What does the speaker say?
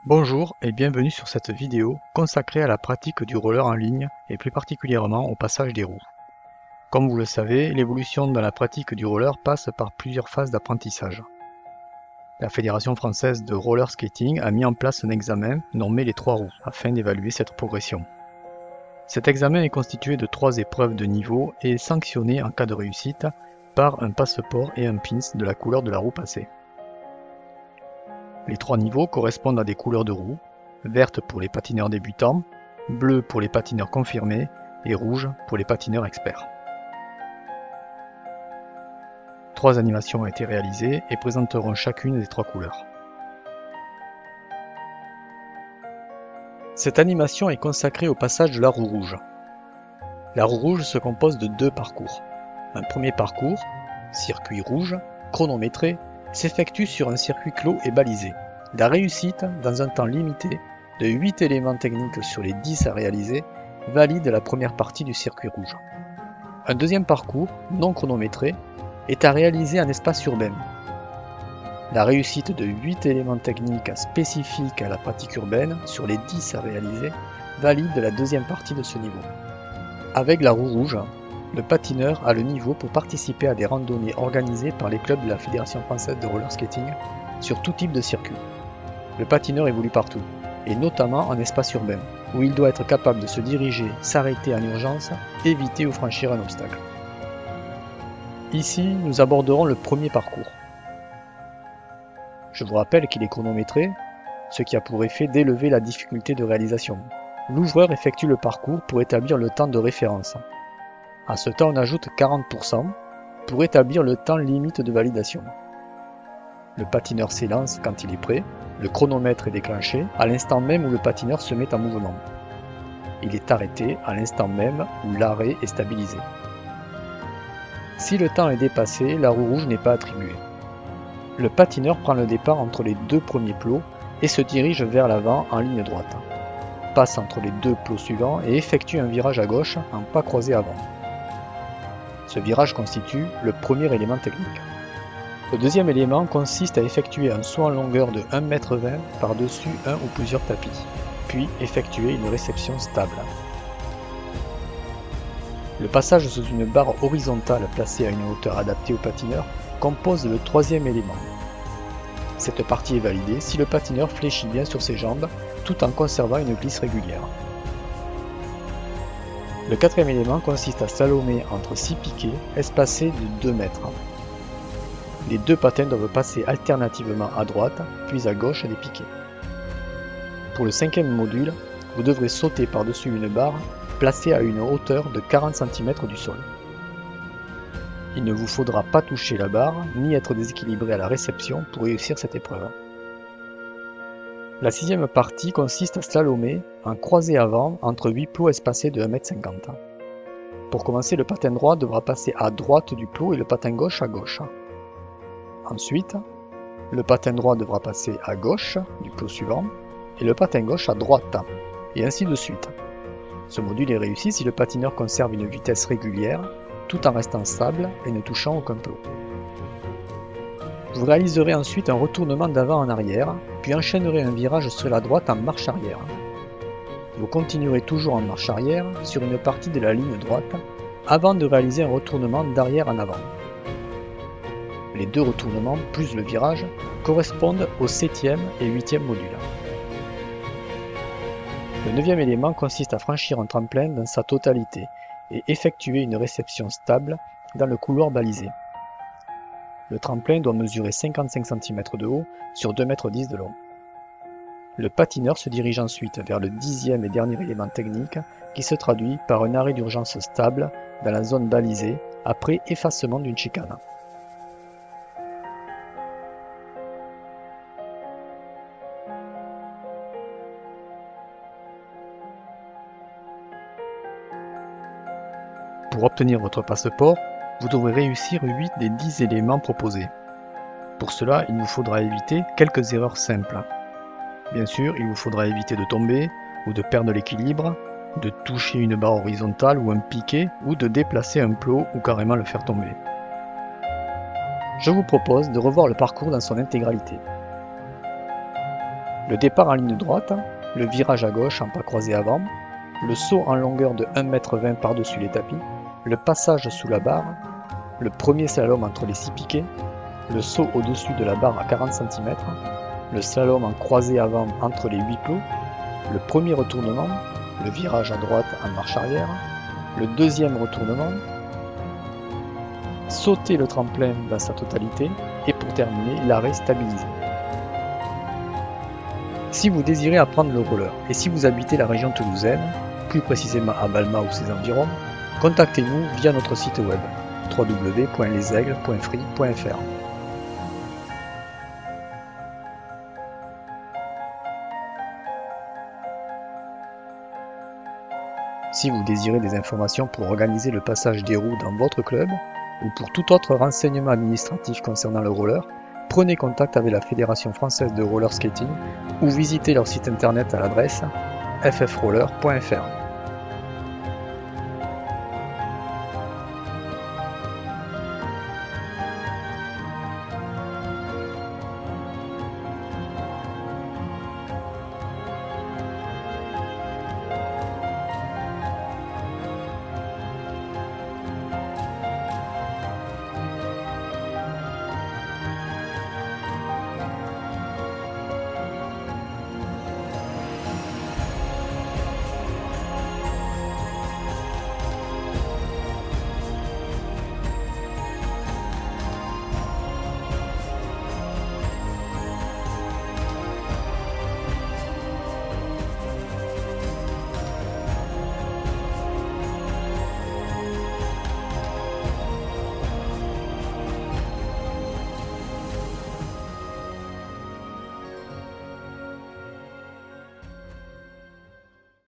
Bonjour et bienvenue sur cette vidéo consacrée à la pratique du roller en ligne et plus particulièrement au passage des roues. Comme vous le savez, l'évolution dans la pratique du roller passe par plusieurs phases d'apprentissage. La Fédération française de roller skating a mis en place un examen nommé les 3 roues afin d'évaluer cette progression. Cet examen est constitué de 3 épreuves de niveau et est sanctionné en cas de réussite par un passeport et un pins de la couleur de la roue passée. Les 3 niveaux correspondent à des couleurs de roue, verte pour les patineurs débutants, bleu pour les patineurs confirmés et rouge pour les patineurs experts. 3 animations ont été réalisées et présenteront chacune des 3 couleurs. Cette animation est consacrée au passage de la roue rouge. La roue rouge se compose de 2 parcours. Un premier parcours, circuit rouge, chronométré, s'effectue sur un circuit clos et balisé. La réussite, dans un temps limité, de 8 éléments techniques sur les 10 à réaliser, valide la première partie du circuit rouge. Un deuxième parcours, non chronométré, est à réaliser en espace urbain. La réussite de 8 éléments techniques spécifiques à la pratique urbaine sur les 10 à réaliser valide la deuxième partie de ce niveau. Avec la roue rouge, le patineur a le niveau pour participer à des randonnées organisées par les clubs de la Fédération française de roller skating sur tout type de circuit. Le patineur évolue partout, et notamment en espace urbain, où il doit être capable de se diriger, s'arrêter en urgence, éviter ou franchir un obstacle. Ici, nous aborderons le premier parcours. Je vous rappelle qu'il est chronométré, ce qui a pour effet d'élever la difficulté de réalisation. L'ouvreur effectue le parcours pour établir le temps de référence. À ce temps, on ajoute 40% pour établir le temps limite de validation. Le patineur s'élance quand il est prêt, le chronomètre est déclenché à l'instant même où le patineur se met en mouvement. Il est arrêté à l'instant même où l'arrêt est stabilisé. Si le temps est dépassé, la roue rouge n'est pas attribuée. Le patineur prend le départ entre les 2 premiers plots et se dirige vers l'avant en ligne droite, passe entre les 2 plots suivants et effectue un virage à gauche en pas croisé avant. Ce virage constitue le premier élément technique. Le deuxième élément consiste à effectuer un saut en longueur de 1,20 m par-dessus un ou plusieurs tapis, puis effectuer une réception stable. Le passage sous une barre horizontale placée à une hauteur adaptée au patineur compose le troisième élément. Cette partie est validée si le patineur fléchit bien sur ses jambes tout en conservant une glisse régulière. Le quatrième élément consiste à slalomer entre 6 piquets espacés de 2 mètres. Les 2 patins doivent passer alternativement à droite puis à gauche des piquets. Pour le cinquième module, vous devrez sauter par-dessus une barre placée à une hauteur de 40 cm du sol. Il ne vous faudra pas toucher la barre ni être déséquilibré à la réception pour réussir cette épreuve. La sixième partie consiste à slalomer en croisé avant entre 8 plots espacés de 1,50 m. Pour commencer, le patin droit devra passer à droite du plot et le patin gauche à gauche. Ensuite, le patin droit devra passer à gauche du plot suivant et le patin gauche à droite, et ainsi de suite. Ce module est réussi si le patineur conserve une vitesse régulière tout en restant stable et ne touchant aucun plot. Vous réaliserez ensuite un retournement d'avant en arrière, puis enchaînerez un virage sur la droite en marche arrière. Vous continuerez toujours en marche arrière sur une partie de la ligne droite avant de réaliser un retournement d'arrière en avant. Les 2 retournements plus le virage correspondent au 7e et 8e module. Le 9e élément consiste à franchir un tremplin dans sa totalité et effectuer une réception stable dans le couloir balisé. Le tremplin doit mesurer 55 cm de haut sur 2,10 m de long. Le patineur se dirige ensuite vers le 10e et dernier élément technique qui se traduit par un arrêt d'urgence stable dans la zone balisée après effacement d'une chicane. Pour obtenir votre passeport, vous devrez réussir 8 des 10 éléments proposés. Pour cela, il vous faudra éviter quelques erreurs simples. Bien sûr, il vous faudra éviter de tomber ou de perdre l'équilibre, de toucher une barre horizontale ou un piquet ou de déplacer un plot ou carrément le faire tomber. Je vous propose de revoir le parcours dans son intégralité. Le départ en ligne droite, le virage à gauche en pas croisé avant, le saut en longueur de 1,20 m par-dessus les tapis, le passage sous la barre, le premier slalom entre les 6 piquets, le saut au-dessus de la barre à 40 cm, le slalom en croisé avant entre les 8 plots, le premier retournement, le virage à droite en marche arrière, le deuxième retournement, sauter le tremplin dans sa totalité et pour terminer l'arrêt stabilisé. Si vous désirez apprendre le roller et si vous habitez la région toulousaine, plus précisément à Balma ou ses environs, contactez-nous via notre site web www.lesaigles.free.fr. Si vous désirez des informations pour organiser le passage des roues dans votre club ou pour tout autre renseignement administratif concernant le roller, prenez contact avec la Fédération française de roller skating ou visitez leur site internet à l'adresse ffroller.fr.